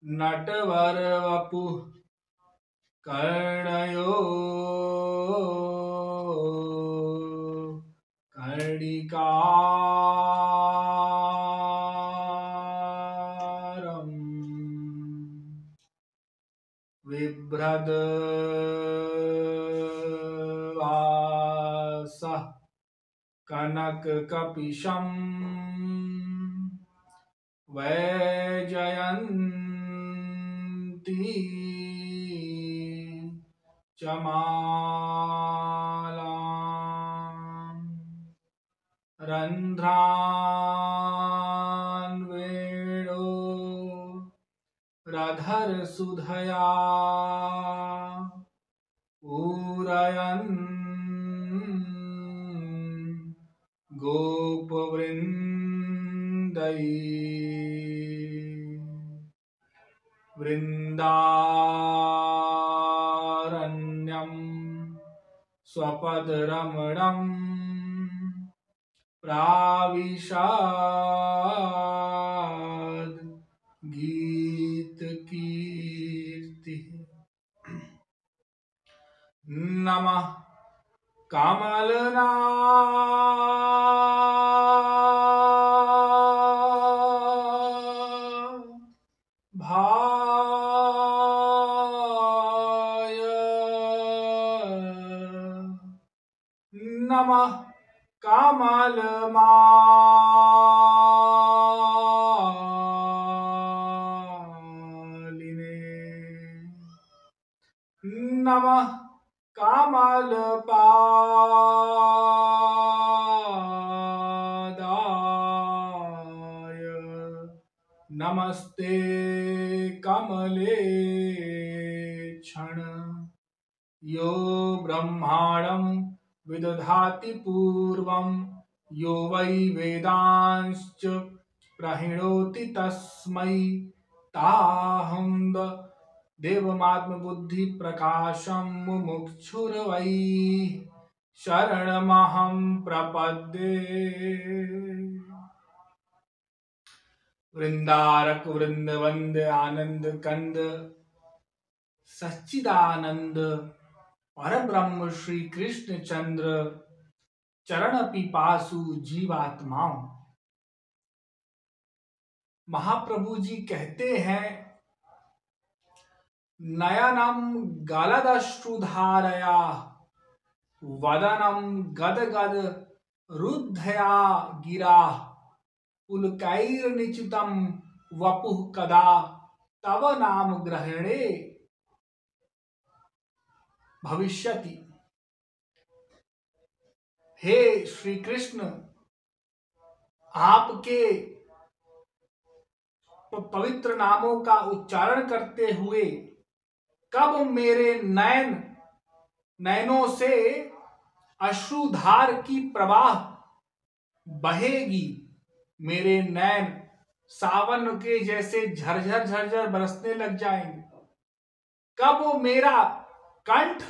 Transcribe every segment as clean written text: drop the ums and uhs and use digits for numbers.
नटवर वपु कर्णयो कर्णिकारम् बिभ्रद्वासः कनककपिशम् वैजयन्ती च मालाम् रन्ध्रान् वेणोरधरसुधया पूरयन् गोपवृन्दै वृन्दारण्यं स्वपदरमणं प्राविशद् गीतकीर्तिः। नमः कमलनाभाय नमः कमलमालिने नमः कमलपादाय नमस्ते कमलेक्षण यो ब्रह्माणं विदधाति पूर्वं यो वै वेदांश्च प्रहिणोति तस्मै ताहं देवमात्मबुद्धि प्रकाशं मुमुक्षुर्वै शरणमहं प्रपद्ये। वृंदारक वृंदवंद आनंद कंद सच्चिदानंद परब्रह्म श्री कृष्ण चंद्र चरण पिपासु जीवात्माओं। महाप्रभु जी कहते हैं, नयनम गलदश्रुधारया वदनम गदगद रुद्धया गिरा पुलकैर्निचितम वपुः कदा तव नाम ग्रहणे भविष्यति। हे श्री कृष्ण, आपके पवित्र नामों का उच्चारण करते हुए कब मेरे नयनों से अश्रुधार की प्रवाह बहेगी, मेरे नैन सावन के जैसे झरझर झरझर बरसने लग जाएंगे। कब मेरा कंठ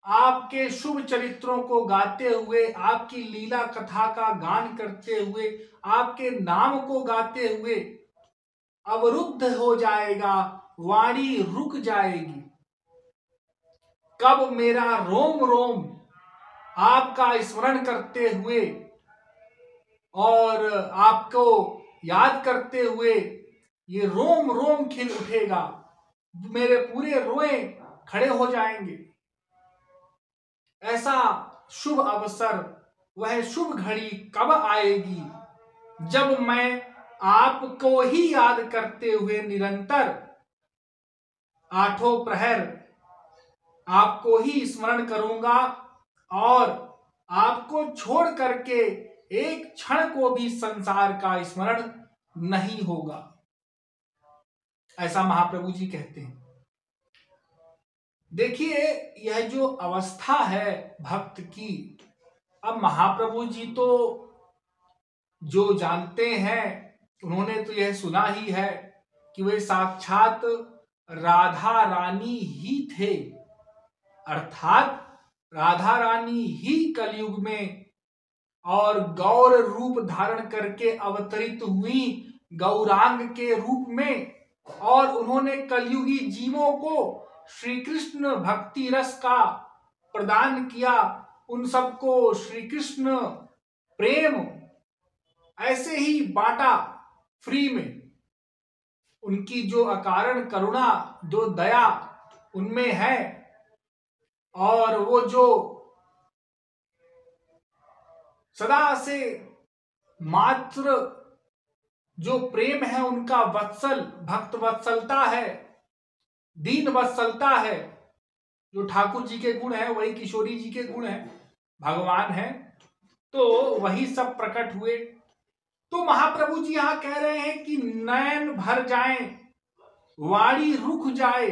आपके शुभ चरित्रों को गाते हुए, आपकी लीला कथा का गान करते हुए, आपके नाम को गाते हुए अवरुद्ध हो जाएगा, वाणी रुक जाएगी। कब मेरा रोम रोम आपका स्मरण करते हुए और आपको याद करते हुए ये रोम रोम खिल उठेगा, मेरे पूरे रोए खड़े हो जाएंगे। ऐसा शुभ अवसर, वह शुभ घड़ी कब आएगी जब मैं आपको ही याद करते हुए निरंतर आठों प्रहर आपको ही स्मरण करूंगा और आपको छोड़ करके एक क्षण को भी संसार का स्मरण नहीं होगा। ऐसा महाप्रभु जी कहते हैं। देखिए, यह जो अवस्था है भक्त की, अब महाप्रभु जी तो जो जानते हैं, उन्होंने तो यह सुना ही है कि वे साक्षात राधा रानी ही थे, अर्थात राधा रानी ही कलयुग में और गौर रूप धारण करके अवतरित हुई, गौरांग के रूप में और उन्होंने कलयुगी जीवों को श्री कृष्ण भक्ति रस का प्रदान किया, उन सबको श्री कृष्ण प्रेम ऐसे ही बांटा फ्री में। उनकी जो अकारण करुणा, जो दया उनमें है, और वो जो सदा से मात्र जो प्रेम है उनका वत्सल, भक्त वत्सलता है, दीन वत्सलता है, जो ठाकुर जी के गुण है वही किशोरी जी के गुण है, भगवान है, तो वही सब प्रकट हुए। तो महाप्रभु जी यहां कह रहे हैं कि नयन भर जाएं, वाणी रुक जाए।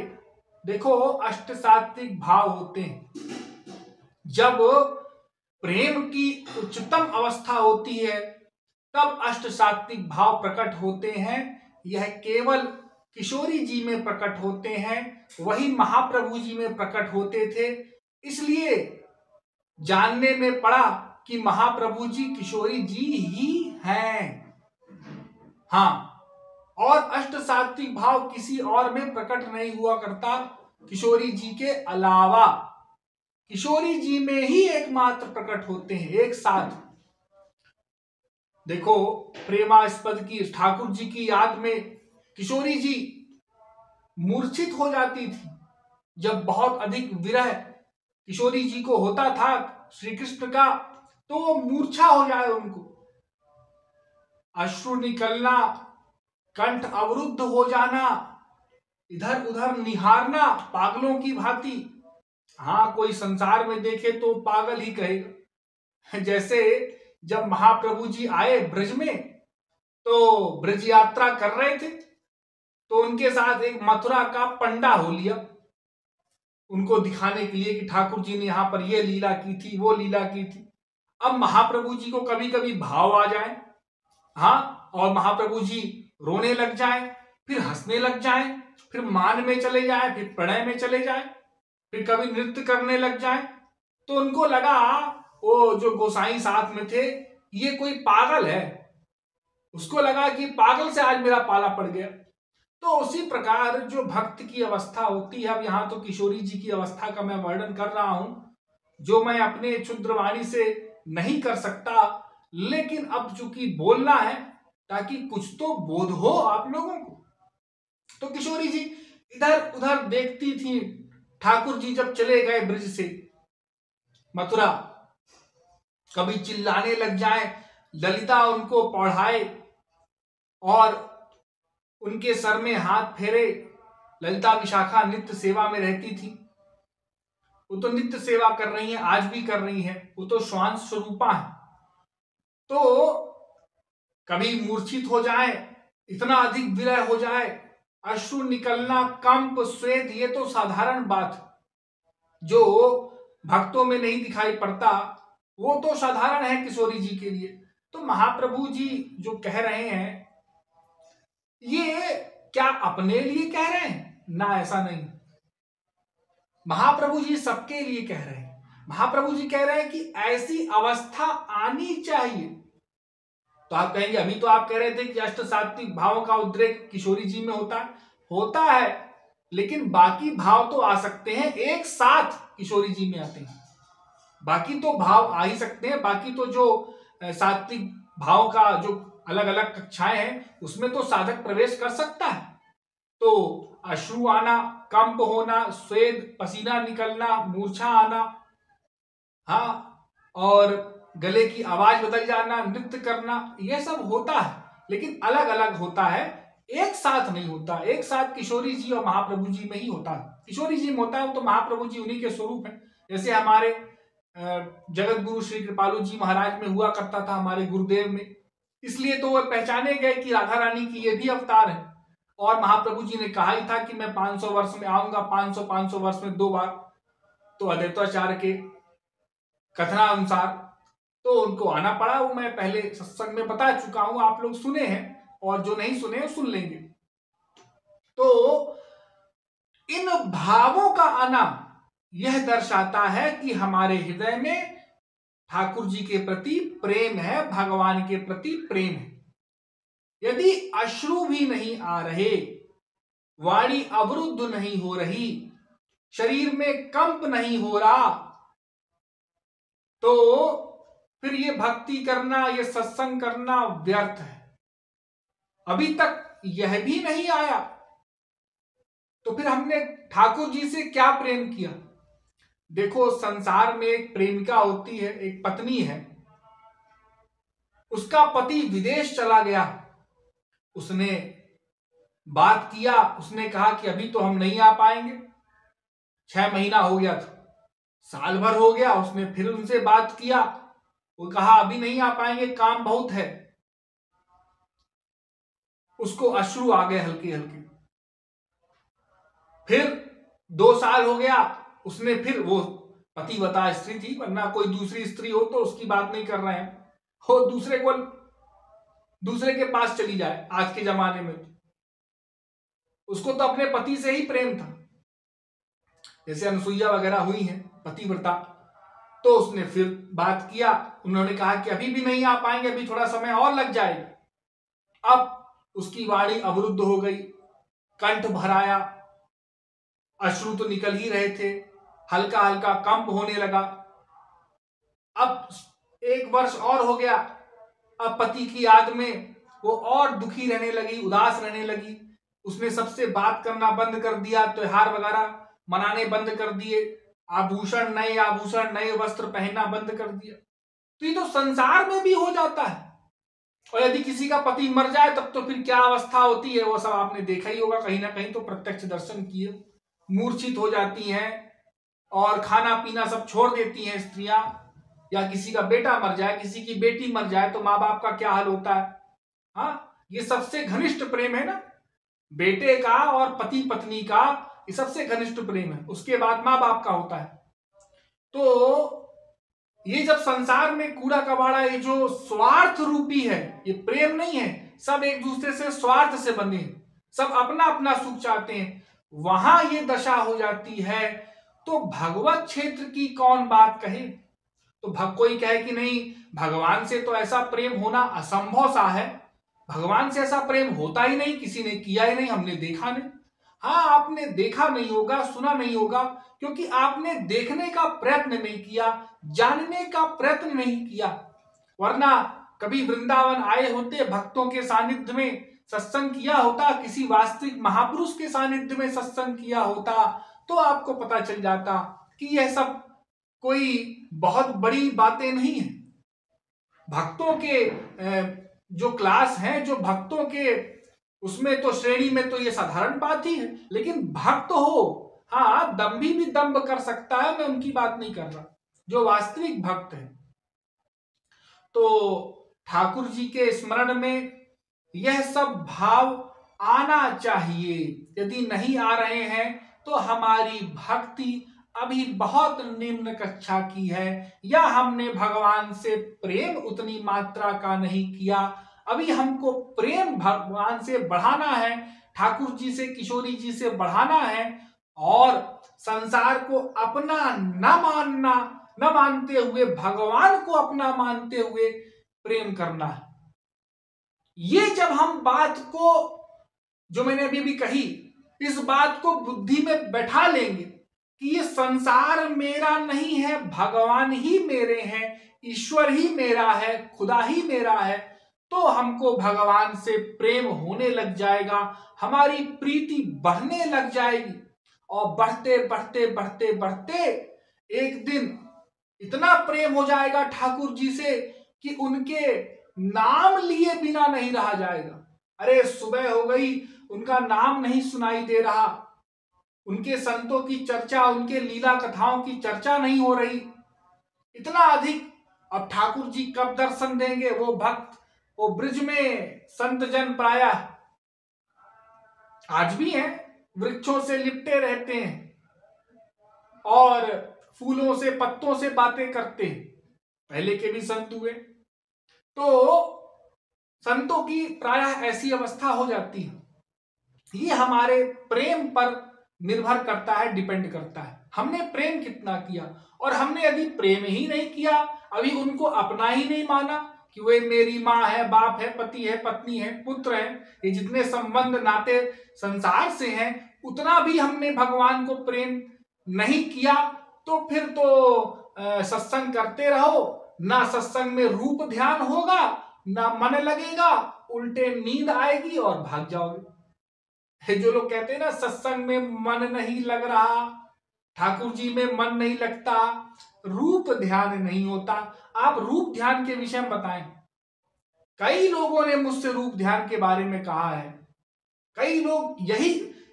देखो अष्ट सात्विक भाव होते हैं। जब प्रेम की उच्चतम अवस्था होती है तब अष्ट सात्विक भाव प्रकट होते हैं। यह केवल किशोरी जी में प्रकट होते हैं, वही महाप्रभु जी में प्रकट होते थे। इसलिए जानने में पड़ा कि महाप्रभु जी किशोरी जी ही हैं। हाँ, और अष्ट सात्विक भाव किसी और में प्रकट नहीं हुआ करता किशोरी जी के अलावा। किशोरी जी में ही एकमात्र प्रकट होते हैं एक साथ। देखो प्रेमास्पद की ठाकुर जी की याद में किशोरी जी मूर्छित हो जाती थी। जब बहुत अधिक विरह किशोरी जी को होता था श्री कृष्ण का, तो वो मूर्छा हो जाए, उनको अश्रु निकलना, कंठ अवरुद्ध हो जाना, इधर उधर निहारना पागलों की भांति। हाँ, कोई संसार में देखे तो पागल ही कहेगा। जैसे जब महाप्रभु जी आए ब्रज में, तो ब्रज यात्रा कर रहे थे, तो उनके साथ एक मथुरा का पंडा हो लिया, उनको दिखाने के लिए कि ठाकुर जी ने यहां पर ये लीला की थी, वो लीला की थी। अब महाप्रभु जी को कभी कभी भाव आ जाए, हाँ, और महाप्रभु जी रोने लग जाए, फिर हंसने लग जाए, फिर मान में चले जाए, फिर प्रणय में चले जाए, फिर कभी नृत्य करने लग जाए, तो उनको लगा, वो जो गोसाई साथ में थे, ये कोई पागल है। उसको लगा कि पागल से आज मेरा पाला पड़ गया। तो उसी प्रकार जो भक्त की अवस्था होती है, अब यहां तो किशोरी जी की अवस्था का मैं वर्णन कर रहा हूं, जो मैं अपने क्षुद्रवाणी से नहीं कर सकता, लेकिन अब चूंकि बोलना है ताकि कुछ तो बोध हो आप लोगों को। तो किशोरी जी इधर उधर देखती थी। ठाकुर जी जब चले गए ब्रज से मथुरा, कभी चिल्लाने लग जाए, ललिता उनको पढ़ाए और उनके सर में हाथ फेरे। ललिता विशाखा नित्य सेवा में रहती थी, वो तो नित्य सेवा कर रही है, आज भी कर रही है, वो तो श्वान स्वरूपा है। तो कभी मूर्छित हो जाए, इतना अधिक विरह हो जाए, अश्रु निकलना, कंप, स्वेद, ये तो साधारण बात जो भक्तों में नहीं दिखाई पड़ता, वो तो साधारण है किशोरी जी के लिए। तो महाप्रभु जी जो कह रहे हैं, ये क्या अपने लिए कह रहे हैं? ना, ऐसा नहीं। महाप्रभु जी सबके लिए कह रहे हैं। महाप्रभु जी कह रहे हैं कि ऐसी अवस्था आनी चाहिए। तो आप कहेंगे, अभी तो आप कह रहे थे कि अष्ट सात्विक भावों का उद्रेक किशोरी जी में होता है, लेकिन बाकी भाव तो आ सकते हैं, एक साथ किशोरी जी में आते हैं। बाकी तो भाव आ ही सकते हैं, बाकी तो जो सात्विक भाव का जो अलग अलग कक्षाएं हैं, उसमें तो साधक प्रवेश कर सकता है। तो अश्रु आना, कंप होना, स्वेद, पसीना निकलना, मूर्छा आना, हाँ, और गले की आवाज बदल जाना, नृत्य करना, यह सब होता है, लेकिन अलग अलग होता है, एक साथ नहीं होता। एक साथ किशोरी जी और महाप्रभु जी में ही होता है। किशोरी जी में होता है तो महाप्रभु जी उन्हीं के स्वरूप हैं। जैसे हमारे जगत गुरु श्री कृपालु जी महाराज में हुआ करता था, हमारे गुरुदेव में, इसलिए तो वह पहचाने गए कि राधा रानी की ये भी अवतार है। और महाप्रभु जी ने कहा ही था कि मैं 500 वर्ष में आऊंगा, 500 वर्ष में 2 बार। तो अद्वैताचार्य के कथनानुसार तो उनको आना पड़ा। वो मैं पहले सत्संग में बता चुका हूं, आप लोग सुने हैं, और जो नहीं सुने वो सुन लेंगे। तो इन भावों का आना यह दर्शाता है कि हमारे हृदय में ठाकुर जी के प्रति प्रेम है, भगवान के प्रति प्रेम है। यदि अश्रु भी नहीं आ रहे वाणी अवरुद्ध नहीं हो रही, शरीर में कंप नहीं हो रहा, तो फिर ये भक्ति करना, ये सत्संग करना व्यर्थ है। अभी तक यह भी नहीं आया तो फिर हमने ठाकुर जी से क्या प्रेम किया? देखो, संसार में एक प्रेमिका होती है, एक पत्नी है, उसका पति विदेश चला गया, उसने बात किया, उसने कहा कि अभी तो हम नहीं आ पाएंगे। 6 महीना हो गया था, साल भर हो गया, उसने फिर उनसे बात किया, वो कहा अभी नहीं आ पाएंगे, काम बहुत है। उसको अश्रु आ गए हल्के हल्के। फिर 2 साल हो गया, उसने फिर, वो पतिव्रता स्त्री थी, वरना कोई दूसरी स्त्री हो तो उसकी बात नहीं कर रहे हैं, हो दूसरे के पास चली जाए आज के जमाने में, उसको तो अपने पति से ही प्रेम था। जैसे अनसुईया वगैरह हुई हैं पतिव्रता, तो उसने फिर बात किया, उन्होंने कहा कि अभी भी नहीं आ पाएंगे, अभी थोड़ा समय और लग जाएगा। अब उसकी वाणी अवरुद्ध हो गई, कंठ भर आया, अश्रु तो निकल ही रहे थे, हल्का हल्का कंप होने लगा। अब 1 वर्ष और हो गया, अब पति की याद में वो और दुखी रहने लगी, उदास रहने लगी। उसने सबसे बात करना बंद कर दिया, त्योहार वगैरह मनाने बंद कर दिए, नए आभूषण नए वस्त्र पहनना बंद कर दिया। तो ये तो संसार में भी हो जाता है। और यदि किसी का पति मर जाए तब तो फिर क्या अवस्था होती है, वो सब आपने देखा ही होगा, कहीं ना कहीं तो प्रत्यक्ष दर्शन किए। मूर्छित हो जाती हैं और खाना पीना सब छोड़ देती हैं स्त्रियां। या किसी का बेटा मर जाए, किसी की बेटी मर जाए तो माँ बाप का क्या हाल होता है। हाँ, ये सबसे घनिष्ठ प्रेम है ना, बेटे का और पति पत्नी का, ये सबसे घनिष्ठ प्रेम है। उसके बाद माँ बाप का होता है। तो ये जब संसार में कूड़ा कबाड़ा, ये जो स्वार्थ रूपी है, ये प्रेम नहीं है, सब एक दूसरे से स्वार्थ से बने, सब अपना अपना सुख चाहते हैं, वहां ये दशा हो जाती है। तो भगवत क्षेत्र की कौन बात कहे? तो कोई कहे कि नहीं, भगवान से तो ऐसा प्रेम होना असंभव सा है, भगवान से ऐसा प्रेम होता ही नहीं, किसी ने किया ही नहीं, हमने देखा नहीं। हाँ, आपने देखा नहीं होगा, सुना नहीं होगा, क्योंकि आपने देखने का प्रयत्न नहीं किया, जानने का प्रयत्न नहीं किया। वरना कभी वृंदावन आए होते, भक्तों के सानिध्य में सत्संग किया होता, किसी वास्तविक महापुरुष के सानिध्य में सत्संग किया होता, तो आपको पता चल जाता कि यह सब कोई बहुत बड़ी बातें नहीं है। भक्तों के जो क्लास हैं, जो भक्तों के उसमें तो श्रेणी में तो ये साधारण बात ही है। लेकिन भक्त हो, हाँ, दम्भी भी दम्भ कर सकता है, मैं उनकी बात नहीं कर रहा, जो वास्तविक भक्त है। तो ठाकुर जी के स्मरण में यह सब भाव आना चाहिए। यदि नहीं आ रहे हैं तो हमारी भक्ति अभी बहुत निम्न कक्षा की है, या हमने भगवान से प्रेम उतनी मात्रा का नहीं किया। अभी हमको प्रेम भगवान से बढ़ाना है, ठाकुर जी से, किशोरी जी से बढ़ाना है, और संसार को अपना न मानते हुए भगवान को अपना मानते हुए प्रेम करना है। ये जब हम बात को, जो मैंने अभी कही, इस बात को बुद्धि में बैठा लेंगे कि ये संसार मेरा नहीं है, भगवान ही मेरे हैं, ईश्वर ही मेरा है, खुदा ही मेरा है, तो हमको भगवान से प्रेम होने लग जाएगा, हमारी प्रीति बढ़ने लग जाएगी। और बढ़ते बढ़ते बढ़ते बढ़ते एक दिन इतना प्रेम हो जाएगा ठाकुर जी से कि उनके नाम लिए बिना नहीं रहा जाएगा। अरे, सुबह हो गई, उनका नाम नहीं सुनाई दे रहा, उनके संतों की चर्चा, उनके लीला कथाओं की चर्चा नहीं हो रही, इतना अधिक। अब ठाकुर जी कब दर्शन देंगे? वो भक्त, वो ब्रिज में संत जन प्रायः आज भी हैं, वृक्षों से लिपटे रहते हैं और फूलों से, पत्तों से बातें करते हैं। पहले के भी संत हुए, तो संतों की प्रायः ऐसी अवस्था हो जाती है। ये हमारे प्रेम पर निर्भर करता है, डिपेंड करता है, हमने प्रेम कितना किया। और हमने यदि प्रेम ही नहीं किया, अभी उनको अपना ही नहीं माना, कि वे मेरी माँ है, बाप है, पति है, पत्नी है, पुत्र है, ये जितने संबंध नाते संसार से हैं, उतना भी हमने भगवान को प्रेम नहीं किया, तो फिर तो सत्संग करते रहो, ना सत्संग में रूप ध्यान होगा, ना मन लगेगा, उल्टे नींद आएगी और भाग जाओगे। जो लोग कहते हैं ना सत्संग में मन नहीं लग रहा, ठाकुर जी में मन नहीं लगता, रूप ध्यान नहीं होता। आप रूप ध्यान के विषय में बताएं। कई लोगों ने मुझसे रूप ध्यान के बारे में कहा है, कई लोग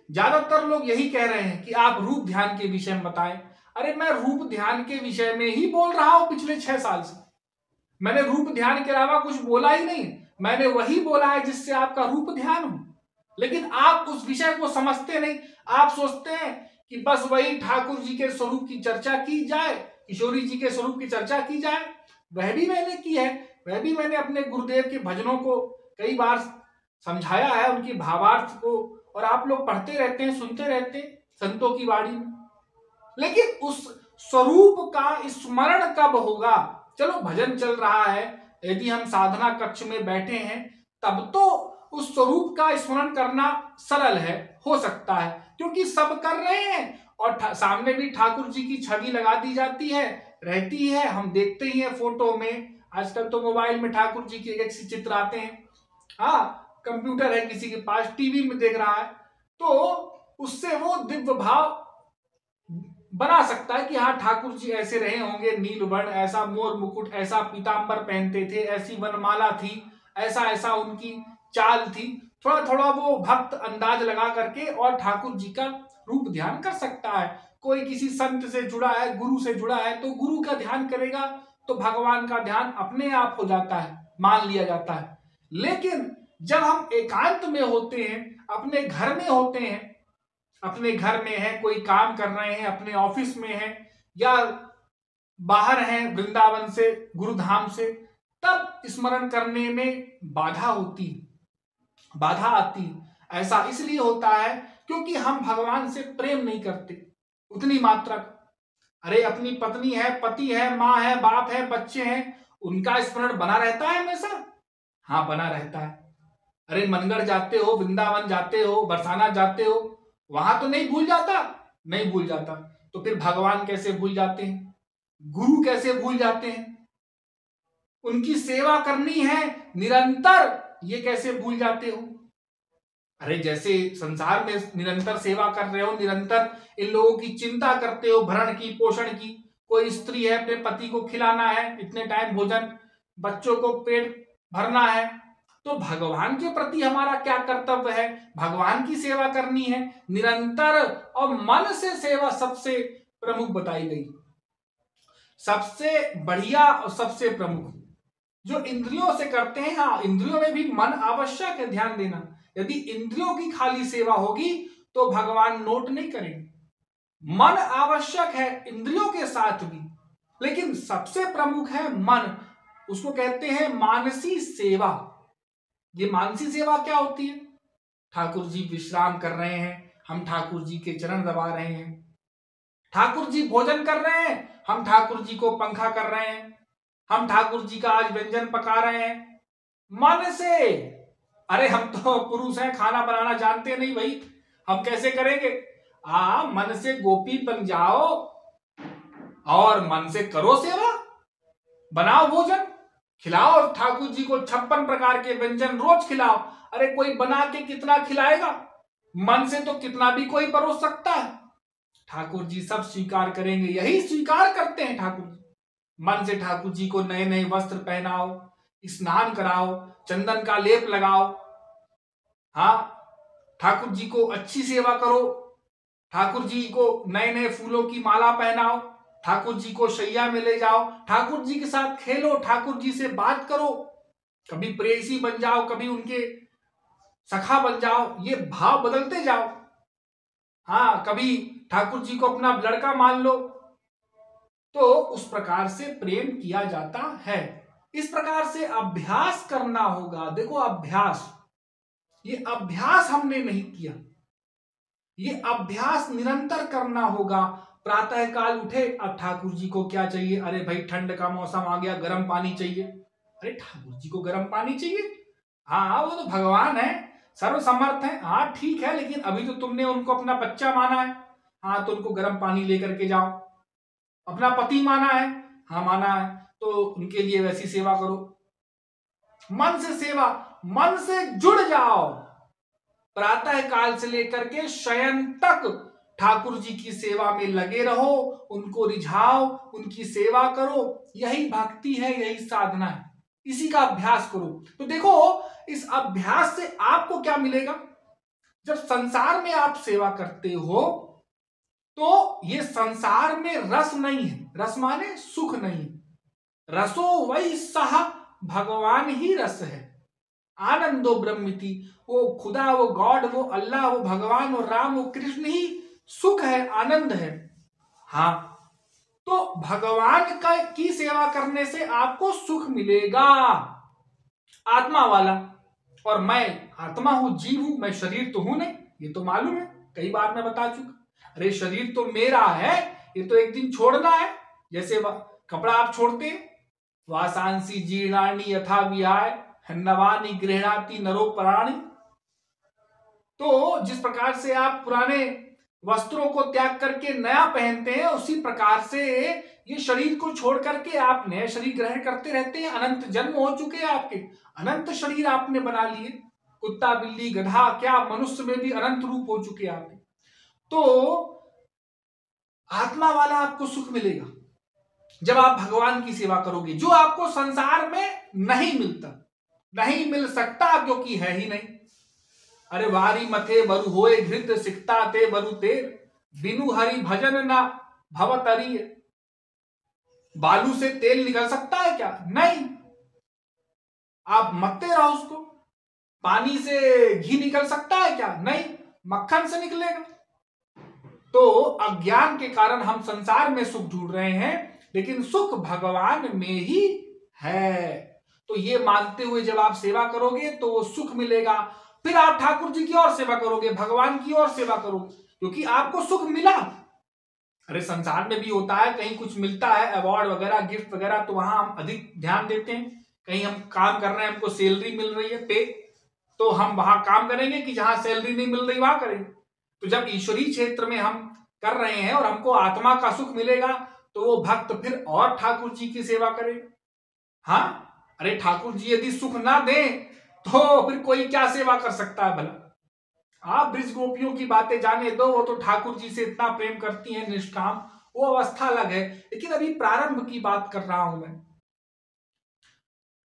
ज्यादातर लोग यही कह रहे हैं कि आप रूप ध्यान के विषय में बताएं। अरे मैं रूप ध्यान के विषय में ही बोल रहा हूं पिछले 6 साल से। मैंने रूप ध्यान के अलावा कुछ बोला ही नहीं, मैंने वही बोला है जिससे आपका रूप ध्यान हो। लेकिन आप उस विषय को समझते नहीं। आप सोचते हैं कि बस वही ठाकुर जी के स्वरूप की चर्चा की जाए, किशोरी जी के स्वरूप की चर्चा की जाए। वह भी मैंने की है, वह भी मैंने अपने गुरुदेव के भजनों को कई बार समझाया है, उनकी भावार्थ को, और आप लोग पढ़ते रहते हैं, सुनते रहते हैं संतों की वाणी में। लेकिन उस स्वरूप का स्मरण कब होगा? चलो भजन चल रहा है, यदि हम साधना कक्ष में बैठे हैं, तब तो उस स्वरूप का स्मरण करना सरल है, हो सकता है, क्योंकि सब कर रहे हैं और सामने भी ठाकुर जी की छवि लगा दी जाती है, रहती है, हम देखते ही हैं फोटो में। आजकल तो मोबाइल में ठाकुर जी के एक चित्र आते हैं, हाँ, कंप्यूटर है किसी के पास, टीवी में देख रहा है, तो उससे वो दिव्य भाव बना सकता है कि हाँ ठाकुर जी ऐसे रहे होंगे, नील वर्ण, ऐसा मोर मुकुट, ऐसा पीतांबर पहनते थे, ऐसी वनमाला थी, ऐसा ऐसा उनकी चाल थी। थोड़ा थोड़ा वो भक्त अंदाज लगा करके और ठाकुर जी का रूप ध्यान कर सकता है। कोई किसी संत से जुड़ा है, गुरु से जुड़ा है, तो गुरु का ध्यान करेगा तो भगवान का ध्यान अपने आप हो जाता है, मान लिया जाता है। लेकिन जब हम एकांत में होते हैं, अपने घर में होते हैं, अपने घर में है, कोई काम कर रहे हैं, अपने ऑफिस में है, या बाहर हैं वृंदावन से, गुरुधाम से, तब स्मरण करने में बाधा होती, बाधा आती। ऐसा इसलिए होता है क्योंकि हम भगवान से प्रेम नहीं करते उतनी मात्रा। अरे अपनी पत्नी है, पति है, माँ है, बाप है, बच्चे हैं, उनका स्मरण बना रहता है हमेशा। हाँ बना रहता है। अरे मनगढ़ जाते हो, वृंदावन जाते हो, बरसाना जाते हो, वहां तो नहीं भूल जाता, नहीं भूल जाता। तो फिर भगवान कैसे भूल जाते हैं, गुरु कैसे भूल जाते हैं, उनकी सेवा करनी है निरंतर, ये कैसे भूल जाते हो? अरे जैसे संसार में निरंतर सेवा कर रहे हो, निरंतर इन लोगों की चिंता करते हो, भरण की, पोषण की। कोई स्त्री है, अपने पति को खिलाना है, इतने टाइम भोजन, बच्चों को पेट भरना है, तो भगवान के प्रति हमारा क्या कर्तव्य है? भगवान की सेवा करनी है निरंतर, और मन से सेवा सबसे प्रमुख बताई गई, सबसे बढ़िया और सबसे प्रमुख। जो इंद्रियों से करते हैं, हाँ इंद्रियों में भी मन आवश्यक है, ध्यान देना। यदि इंद्रियों की खाली सेवा होगी तो भगवान नोट नहीं करेंगे। मन आवश्यक है इंद्रियों के साथ भी, लेकिन सबसे प्रमुख है मन, उसको कहते हैं मानसी सेवा। ये मानसी सेवा क्या होती है? ठाकुर जी विश्राम कर रहे हैं, हम ठाकुर जी के चरण दबा रहे हैं। ठाकुर जी भोजन कर रहे हैं, हम ठाकुर जी को पंखा कर रहे हैं, हम ठाकुर जी का आज व्यंजन पका रहे हैं मन से। अरे हम तो पुरुष हैं, खाना बनाना जानते नहीं भाई, हम कैसे करेंगे? मन से गोपी बन जाओ और मन से करो सेवा, बनाओ भोजन, खिलाओ ठाकुर जी को 56 प्रकार के व्यंजन रोज खिलाओ। अरे कोई बना के कितना खिलाएगा? मन से तो कितना भी कोई परोस सकता है। ठाकुर जी सब स्वीकार करेंगे, यही स्वीकार करते हैं ठाकुर जी। मन से ठाकुर जी को नए नए वस्त्र पहनाओ, स्नान कराओ, चंदन का लेप लगाओ, हाँ ठाकुर जी को अच्छी सेवा करो, ठाकुर जी को नए नए फूलों की माला पहनाओ, ठाकुर जी को शैया में ले जाओ, ठाकुर जी के साथ खेलो, ठाकुर जी से बात करो, कभी प्रेयसी बन जाओ, कभी उनके सखा बन जाओ, ये भाव बदलते जाओ। हाँ कभी ठाकुर जी को अपना लड़का मान लो, तो उस प्रकार से प्रेम किया जाता है। इस प्रकार से अभ्यास करना होगा। देखो अभ्यास, ये अभ्यास हमने नहीं किया, ये अभ्यास निरंतर करना होगा। प्रातः काल उठे, अब ठाकुर जी को क्या चाहिए? अरे भाई ठंड का मौसम आ गया, गर्म पानी चाहिए, अरे ठाकुर जी को गर्म पानी चाहिए? हाँ, वो तो भगवान है, सर्वसमर्थ है। हाँ ठीक है, लेकिन अभी तो तुमने उनको अपना बच्चा माना है। हाँ, तो उनको गर्म पानी लेकर के जाओ। अपना पति माना है? हाँ माना है, तो उनके लिए वैसी सेवा करो। मन से सेवा, मन से जुड़ जाओ। प्रातः काल से लेकर के शयन तक ठाकुर जी की सेवा में लगे रहो, उनको रिझाओ, उनकी सेवा करो। यही भक्ति है, यही साधना है, इसी का अभ्यास करो। तो देखो, इस अभ्यास से आपको क्या मिलेगा? जब संसार में आप सेवा करते हो तो ये संसार में रस नहीं है। रस माने सुख नहीं। रसो वही सह, भगवान ही रस है। आनंदो ब्रह्मिति, वो खुदा, वो गॉड, वो अल्लाह, वो भगवान, वो राम, वो कृष्ण ही सुख है, आनंद है। हाँ, तो भगवान की सेवा करने से आपको सुख मिलेगा, आत्मा वाला। और मैं आत्मा हूं, जीव हूं, मैं शरीर तो हूं नहीं, ये तो मालूम है, कई बार मैं बता चुका। अरे शरीर तो मेरा है, ये तो एक दिन छोड़ना है। जैसे कपड़ा आप छोड़ते हैं, वासांसी जीर्णानि यथा विहाय नवानि गृह्णाति नरो प्राणी। तो जिस प्रकार से आप पुराने वस्त्रों को त्याग करके नया पहनते हैं, उसी प्रकार से ये शरीर को छोड़ करके आप नए शरीर ग्रहण करते रहते हैं। अनंत जन्म हो चुके हैं आपके, अनंत शरीर आपने बना लिए। कुत्ता, बिल्ली, गधा, क्या मनुष्य में भी अनंत रूप हो चुके हैं आपके। तो आत्मा वाला आपको सुख मिलेगा जब आप भगवान की सेवा करोगे, जो आपको संसार में नहीं मिलता, नहीं मिल सकता, क्योंकि है ही नहीं। अरे वारी मथे बरु होए घृत सिकता ते बरु तेर, बिनु हरि भजन ना भवतरी। बालू से तेल निकल सकता है क्या? नहीं। आप मत्ते रहो उसको। पानी से घी निकल सकता है क्या? नहीं, मक्खन से निकलेगा। तो अज्ञान के कारण हम संसार में सुख ढूंढ रहे हैं, लेकिन सुख भगवान में ही है। तो ये मानते हुए जब आप सेवा करोगे तो वो सुख मिलेगा। फिर आप ठाकुर जी की और सेवा करोगे, भगवान की और सेवा करोगे, क्योंकि आपको सुख मिला। अरे संसार में भी होता है, कहीं कुछ मिलता है, अवार्ड वगैरह, गिफ्ट वगैरह, तो वहां हम अधिक ध्यान देते हैं। कहीं हम काम कर रहे हैं, हमको सैलरी मिल रही है, पे, तो हम वहां काम करेंगे कि जहां सैलरी नहीं मिल रही वहां करेंगे। तो जब ईश्वरीय क्षेत्र में हम कर रहे हैं और हमको आत्मा का सुख मिलेगा, तो वो भक्त फिर और ठाकुर जी की सेवा करे। हाँ, अरे ठाकुर जी यदि सुख ना दें तो फिर कोई क्या सेवा कर सकता है भला? आप ब्रिज गोपियों की बातें जाने दो, वो तो ठाकुर जी से इतना प्रेम करती हैं, निष्काम, वो अवस्था अलग है। लेकिन अभी प्रारंभ की बात कर रहा हूं मैं।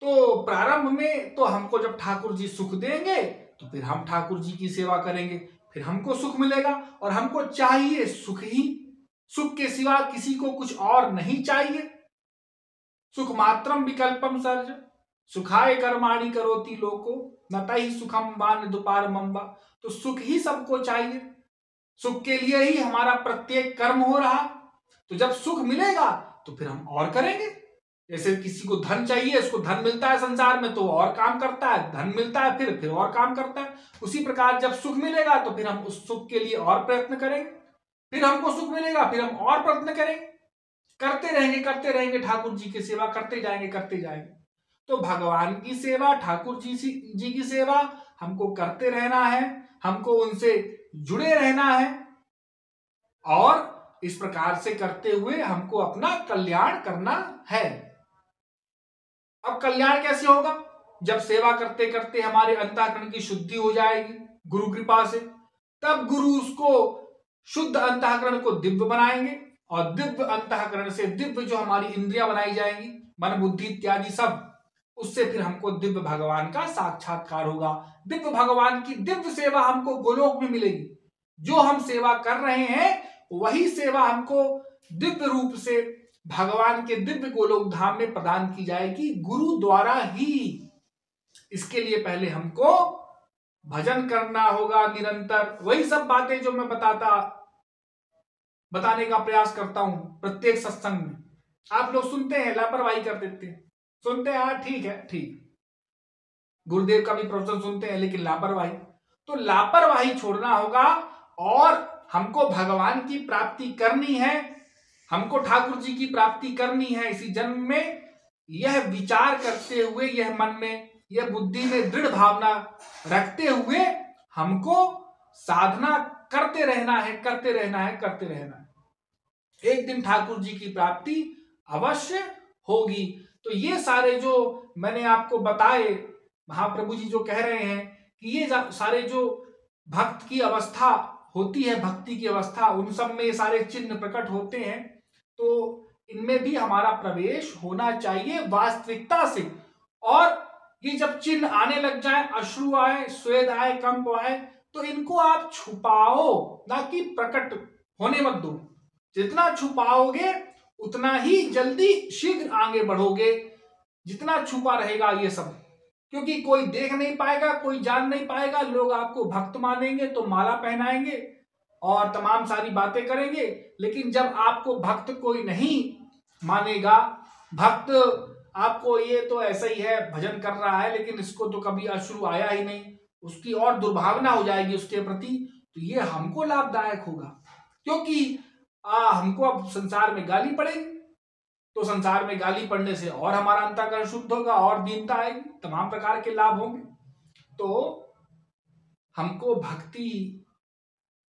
तो प्रारंभ में तो हमको जब ठाकुर जी सुख देंगे तो फिर हम ठाकुर जी की सेवा करेंगे, फिर हमको सुख मिलेगा। और हमको चाहिए सुख ही, सुख के सिवा किसी को कुछ और नहीं चाहिए। सुख मात्रम विकल्पम सर्ज, सुखाय कर्माणि करोति लोको, न तहि सुखम वान दुपार मम्बा। तो सुख ही सबको चाहिए, सुख के लिए ही हमारा प्रत्येक कर्म हो रहा। तो जब सुख मिलेगा तो फिर हम और करेंगे। जैसे किसी को धन चाहिए, उसको धन मिलता है संसार में तो और काम करता है, धन मिलता है फिर और काम करता है। उसी प्रकार जब सुख मिलेगा तो फिर हम उस सुख के लिए और प्रयत्न करेंगे, फिर हमको सुख मिलेगा, फिर हम और प्रयत्न करेंगे, करते रहेंगे ठाकुर जी की सेवा करते जाएंगे। तो भगवान की सेवा, ठाकुर जी की सेवा हमको करते रहना है, हमको उनसे जुड़े रहना है, और इस प्रकार से करते हुए हमको अपना कल्याण करना है। अब कल्याण कैसे होगा? जब सेवा करते करते हमारे अंतःकरण की शुद्धि हो जाएगी गुरु कृपा से, तब गुरु उसको शुद्ध अंतःकरण को दिव्य बनाएंगे, और दिव्य अंतःकरण से दिव्य जो हमारी इंद्रियां बनाई जाएंगी, मन बुद्धि इत्यादि सब, उससे फिर हमको दिव्य भगवान का साक्षात्कार होगा। दिव्य भगवान की दिव्य सेवा हमको गोलोक में मिलेगी। जो हम सेवा कर रहे हैं वही सेवा हमको दिव्य रूप से भगवान के दिव्य गोलोक धाम में प्रदान की जाएगी, गुरु द्वारा ही। इसके लिए पहले हमको भजन करना होगा निरंतर। वही सब बातें जो मैं बताने का प्रयास करता हूं प्रत्येक सत्संग में। आप लोग सुनते हैं, लापरवाही कर देते हैं, सुनते हैं, हाँ ठीक है, ठीक, गुरुदेव का भी प्रवचन सुनते हैं, लेकिन लापरवाही। तो लापरवाही छोड़ना होगा, और हमको भगवान की प्राप्ति करनी है, हमको ठाकुर जी की प्राप्ति करनी है इसी जन्म में। यह विचार करते हुए, यह मन में, यह बुद्धि में दृढ़ भावना रखते हुए हमको साधना करते रहना है, करते रहना है, करते रहना है। एक दिन ठाकुर जी की प्राप्ति अवश्य होगी। तो ये सारे जो मैंने आपको बताए, महाप्रभु जी जो कह रहे हैं कि ये सारे जो भक्त की अवस्था होती है, भक्ति की अवस्था, उन सब में ये सारे चिन्ह प्रकट होते हैं। तो इनमें भी हमारा प्रवेश होना चाहिए वास्तविकता से। और ये जब चिन्ह आने लग जाए, अश्रु आए, स्वेद आए, कंप आए, तो इनको आप छुपाओ, ना कि प्रकट होने मत दो। जितना छुपाओगे उतना ही जल्दी शीघ्र आगे बढ़ोगे, जितना छुपा रहेगा ये सब। क्योंकि कोई देख नहीं पाएगा, कोई जान नहीं पाएगा, लोग आपको भक्त मानेंगे तो माला पहनाएंगे और तमाम सारी बातें करेंगे। लेकिन जब आपको भक्त कोई नहीं मानेगा, भक्त आपको ये तो ऐसा ही है, भजन कर रहा है लेकिन इसको तो कभी अश्रु आया ही नहीं, उसकी और दुर्भावना हो जाएगी उसके प्रति, तो ये हमको लाभदायक होगा। क्योंकि हमको अब संसार में गाली पड़ेगी, तो संसार में गाली पड़ने से और हमारा अंतःकरण शुद्ध होगा और दीनता आएगी, तमाम प्रकार के लाभ होंगे। तो हमको भक्ति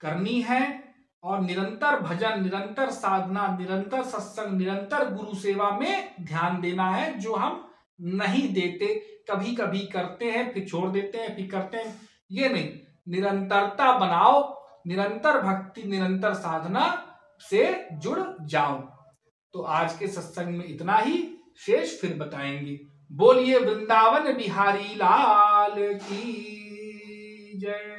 करनी है और निरंतर भजन, निरंतर साधना, निरंतर सत्संग, निरंतर गुरु सेवा में ध्यान देना है, जो हम नहीं देते। कभी कभी करते हैं, फिर छोड़ देते हैं, फिर करते हैं, ये नहीं। निरंतरता बनाओ, निरंतर भक्ति, निरंतर साधना से जुड़ जाओ। तो आज के सत्संग में इतना ही, शेष फिर बताएंगे। बोलिए वृंदावन बिहारी लाल की जय।